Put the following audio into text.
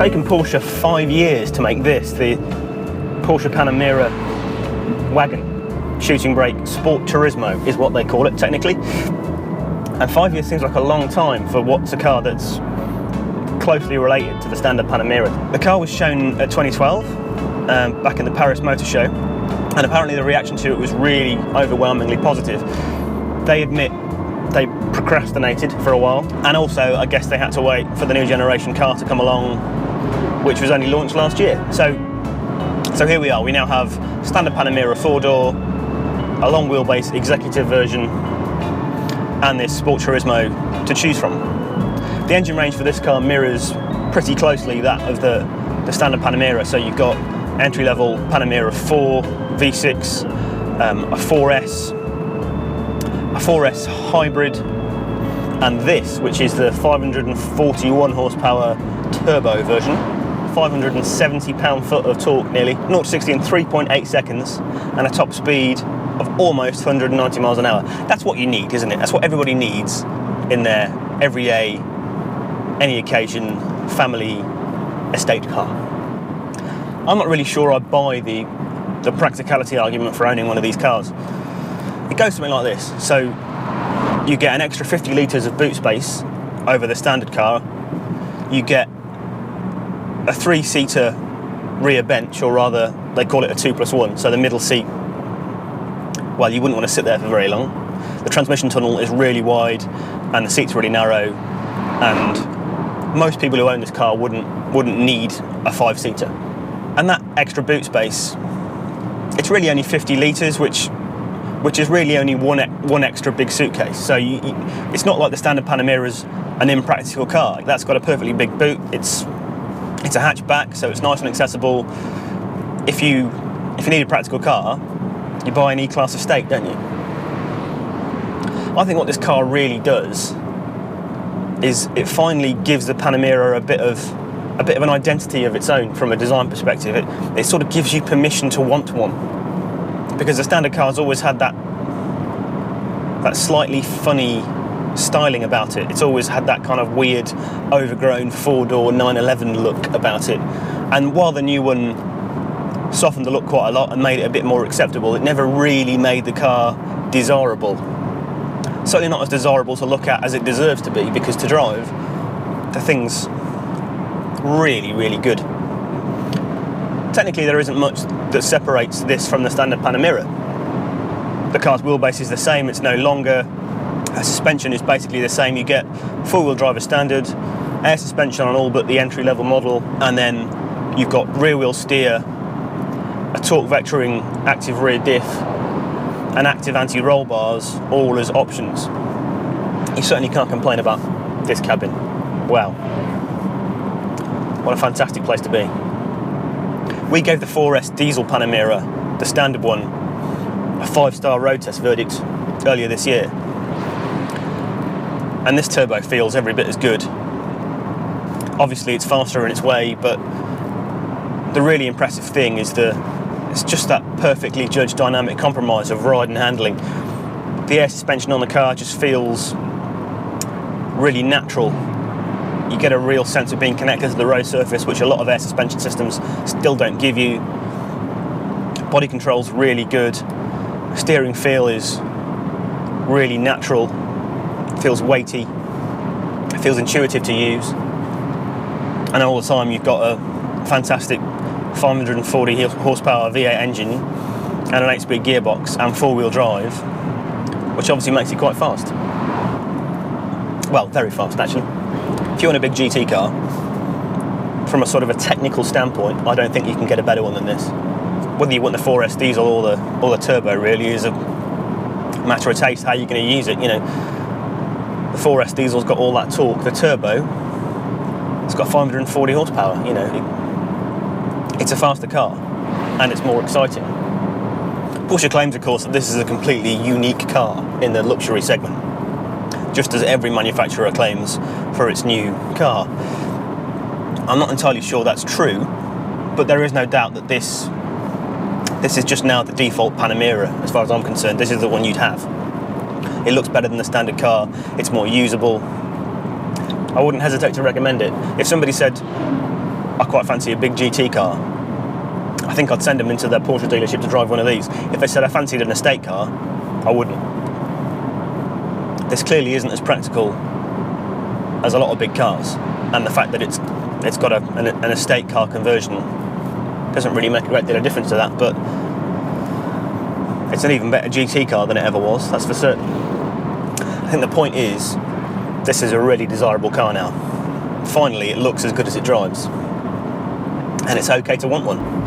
taken Porsche 5 years to make this, the Porsche Panamera wagon. Shooting brake Sport Turismo is what they call it technically. And 5 years seems like a long time for what's a car that's closely related to the standard Panamera. The car was shown at 2012, back in the Paris Motor Show, and apparently the reaction to it was really overwhelmingly positive. They admit they procrastinated for a while, and also I guess they had to wait for the new generation car to come along, which was only launched last year. So here we are. We now have standard Panamera 4-door, a long wheelbase executive version, and this Sport Turismo to choose from. The engine range for this car mirrors pretty closely that of the standard Panamera. So you've got entry-level Panamera 4 V6, a 4S hybrid, and this, which is the 541 horsepower turbo version, 570 pound-foot of torque nearly, 0 to 60 in 3.8 seconds, and a top speed of almost 190 miles an hour. That's what you need, isn't it? That's what everybody needs in their everyday, any occasion, family estate car. I'm not really sure I buy the practicality argument for owning one of these cars. It goes something like this. So you get an extra 50 litres of boot space over the standard car. You get a 3-seater rear bench, or rather they call it a 2+1, so the middle seat, well, you wouldn't want to sit there for very long. The transmission tunnel is really wide and the seat's really narrow, and most people who own this car wouldn't need a 5-seater. And that extra boot space, it's really only 50 litres, which is really only one extra big suitcase. So it's not like the standard Panamera's an impractical car. That's got a perfectly big boot. It's a hatchback, so it's nice and accessible. If you need a practical car, you buy an E-Class estate, don't you? I think what this car really does is it finally gives the Panamera a bit of an identity of its own from a design perspective. It sort of gives you permission to want one, because the standard car's always had that slightly funny styling about it. It's always had that kind of weird, overgrown 4-door 911 look about it. And while the new one softened the look quite a lot and made it a bit more acceptable, it never really made the car desirable. Certainly not as desirable to look at as it deserves to be, because to drive, the thing's really, really good. Technically, there isn't much that separates this from the standard Panamera. The car's wheelbase is the same, it's no longer. Suspension is basically the same. You get four-wheel drive as standard, air suspension on all but the entry-level model, and then you've got rear-wheel steer, a torque vectoring active rear diff, and active anti-roll bars, all as options. You certainly can't complain about this cabin. Wow. What a fantastic place to be. We gave the 4S diesel Panamera, the standard one, a 5-star road test verdict earlier this year. And this turbo feels every bit as good. Obviously it's faster in its way, but the really impressive thing is it's just that perfectly judged dynamic compromise of ride and handling. The air suspension on the car just feels really natural. You get a real sense of being connected to the road surface, which a lot of air suspension systems still don't give you. Body control's really good. Steering feel is really natural. It feels weighty. It feels intuitive to use. And all the time you've got a fantastic 540 horsepower V8 engine and an 8-speed gearbox and 4-wheel drive, which obviously makes it quite fast. Well, very fast actually. If you want a big GT car, from a sort of a technical standpoint, I don't think you can get a better one than this. Whether you want the 4S diesel or the turbo really is a matter of taste, how you're going to use it. You know, the 4S diesel's got all that torque. The turbo, it's got 540 horsepower. You know, it's a faster car and it's more exciting. Porsche claims, of course, that this is a completely unique car in the luxury segment, just as every manufacturer claims for its new car. I'm not entirely sure that's true, but there is no doubt that this is just now the default Panamera, as far as I'm concerned. This is the one you'd have. It looks better than the standard car, it's more usable. I wouldn't hesitate to recommend it. If somebody said, I quite fancy a big GT car, I think I'd send them into their Porsche dealership to drive one of these. If they said I fancied an estate car, I wouldn't. This clearly isn't as practical as a lot of big cars, and the fact that it's got an estate car conversion doesn't really make a great deal of difference to that, but it's an even better GT car than it ever was, that's for certain. I think the point is, this is a really desirable car now. Finally, it looks as good as it drives, and it's okay to want one.